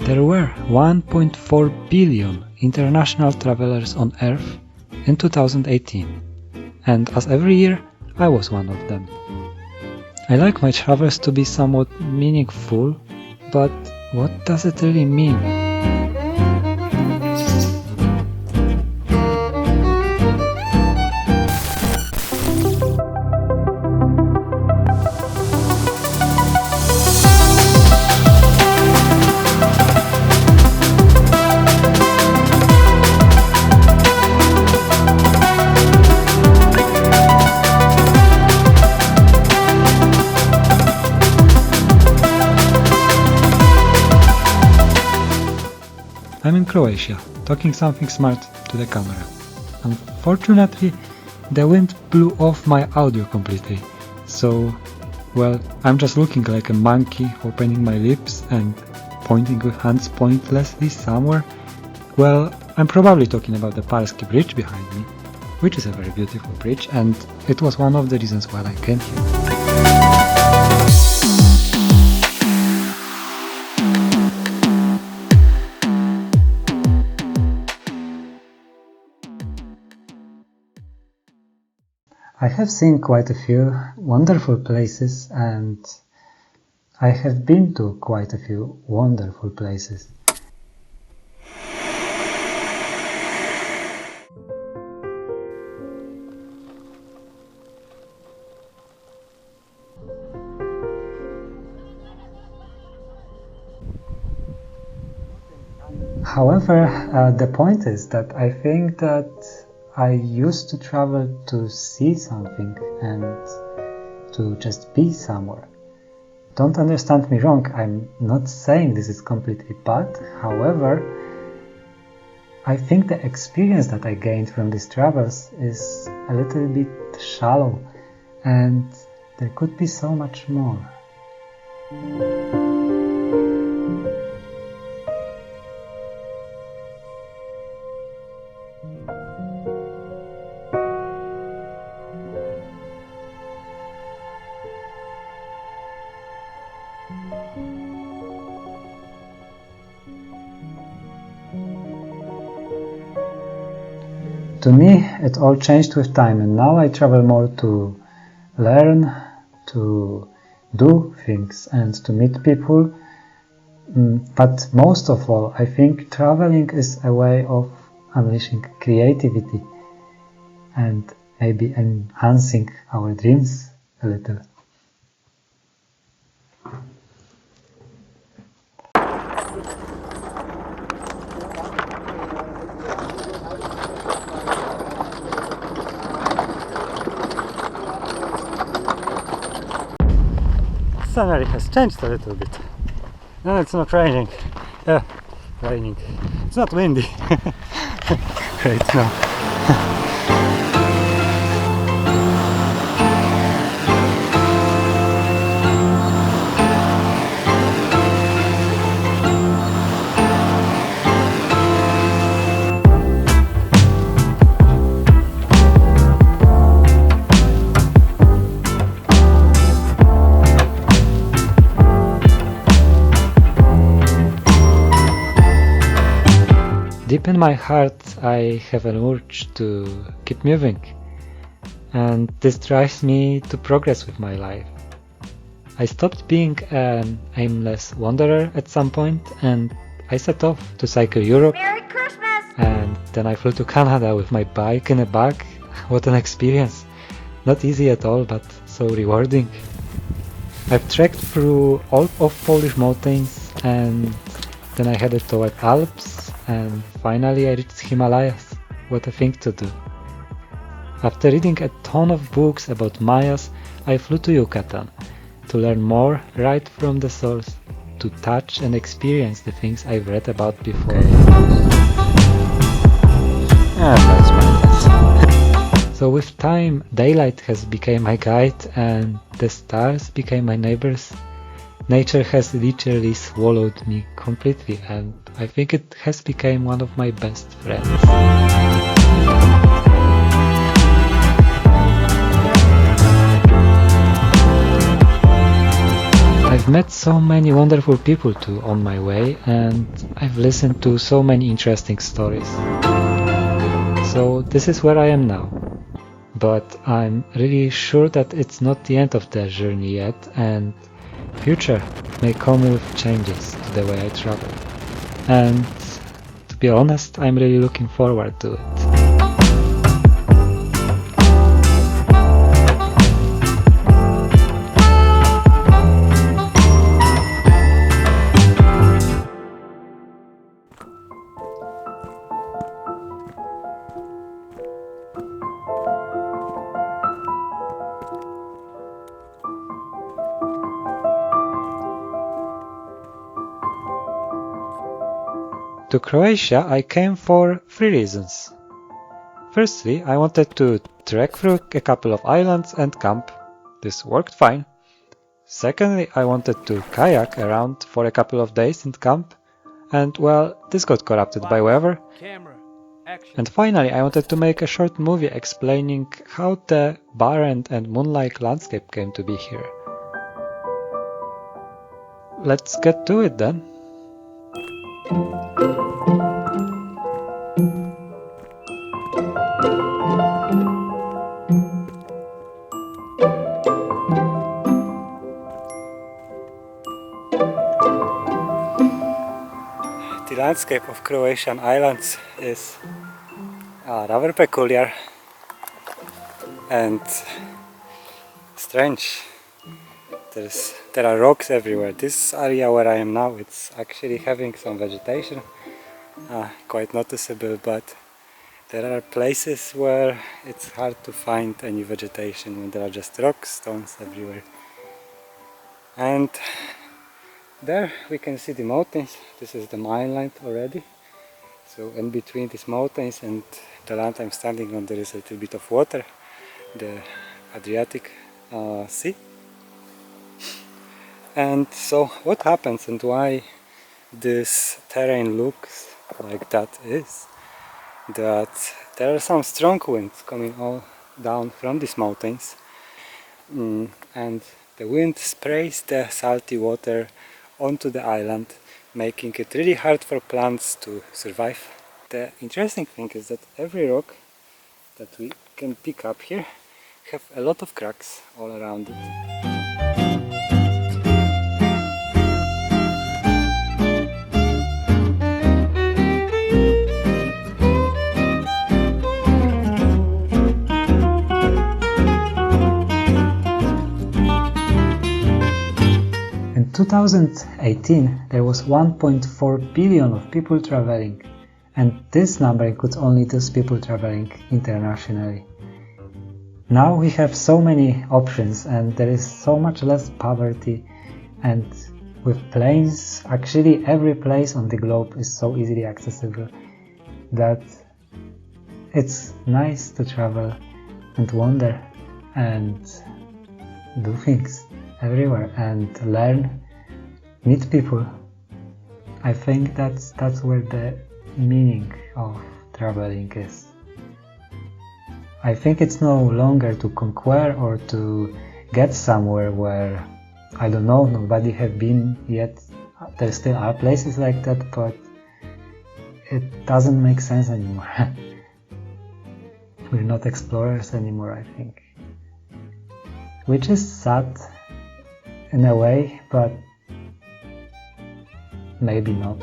There were 1.4 billion international travelers on Earth in 2018, and as every year, I was one of them. I like my travels to be somewhat meaningful, but what does it really mean? I'm in Croatia, talking something smart to the camera. Unfortunately, the wind blew off my audio completely, so, well, I'm just looking like a monkey opening my lips and pointing with hands pointlessly somewhere. Well, I'm probably talking about the Palski bridge behind me, which is a very beautiful bridge, and it was one of the reasons why I came here. I have seen quite a few wonderful places, and I have been to quite a few wonderful places. However, the point is that I think that I used to travel to see something and to just be somewhere. Don't understand me wrong, I'm not saying this is completely bad. However, I think the experience that I gained from these travels is a little bit shallow, and there could be so much more. To me, it all changed with time, and now I travel more to learn, to do things, and to meet people. But most of all, I think traveling is a way of unleashing creativity and maybe enhancing our dreams a little. Scenery has changed a little bit, and it's not raining. Yeah, raining. It's not windy. Great, no. Deep in my heart, I have an urge to keep moving, and this drives me to progress with my life. I stopped being an aimless wanderer at some point, and I set off to cycle Europe. Merry Christmas! And then I flew to Canada with my bike in a bag. What an experience! Not easy at all, but so rewarding. I've trekked through all of Polish mountains, and then I headed toward Alps, and finally I reached Himalayas. What a thing to do. After reading a ton of books about Mayas, I flew to Yucatan to learn more right from the source, to touch and experience the things I've read about before. That's my So with time, daylight has become my guide and the stars became my neighbors. Nature has literally swallowed me completely, and I think it has become one of my best friends. I've I've met so many wonderful people too on my way, and I've listened to so many interesting stories. So this is where I am now. But I'm really sure that it's not the end of the journey yet, and future may come with changes to the way I travel. And to be honest, I'm really looking forward to it. To Croatia I came for 3 reasons. Firstly, I wanted to trek through a couple of islands and camp. This worked fine. Secondly, I wanted to kayak around for a couple of days and camp. And well, this got corrupted by weather. And finally, I wanted to make a short movie explaining how the barren and moonlight landscape came to be here. Let's get to it then. The landscape of Croatian islands is rather peculiar and strange. There are rocks everywhere. This area where I am now, it's actually having some vegetation, quite noticeable, but there are places where it's hard to find any vegetation when there are just rocks, stones everywhere. And there we can see the mountains. This is the mainland already. So in between these mountains and the land I'm standing on, there is a little bit of water, the Adriatic Sea. And so what happens and why this terrain looks like that is that there are some strong winds coming all down from these mountains, and the wind sprays the salty water onto the island, making it really hard for plants to survive. The interesting thing is that every rock that we can pick up here have a lot of cracks all around it. In 2018 there was 1.4 billion of people traveling, and this number includes only those people traveling internationally. Now we have so many options and there is so much less poverty, and with planes, actually every place on the globe is so easily accessible that it's nice to travel and wander and do things everywhere and learn, meet people. I think that's where the meaning of traveling is. I think it's no longer to conquer or to get somewhere where, I don't know, nobody have been yet. There still are places like that, but it doesn't make sense anymore. We're not explorers anymore, I think. Which is sad in a way, but maybe not.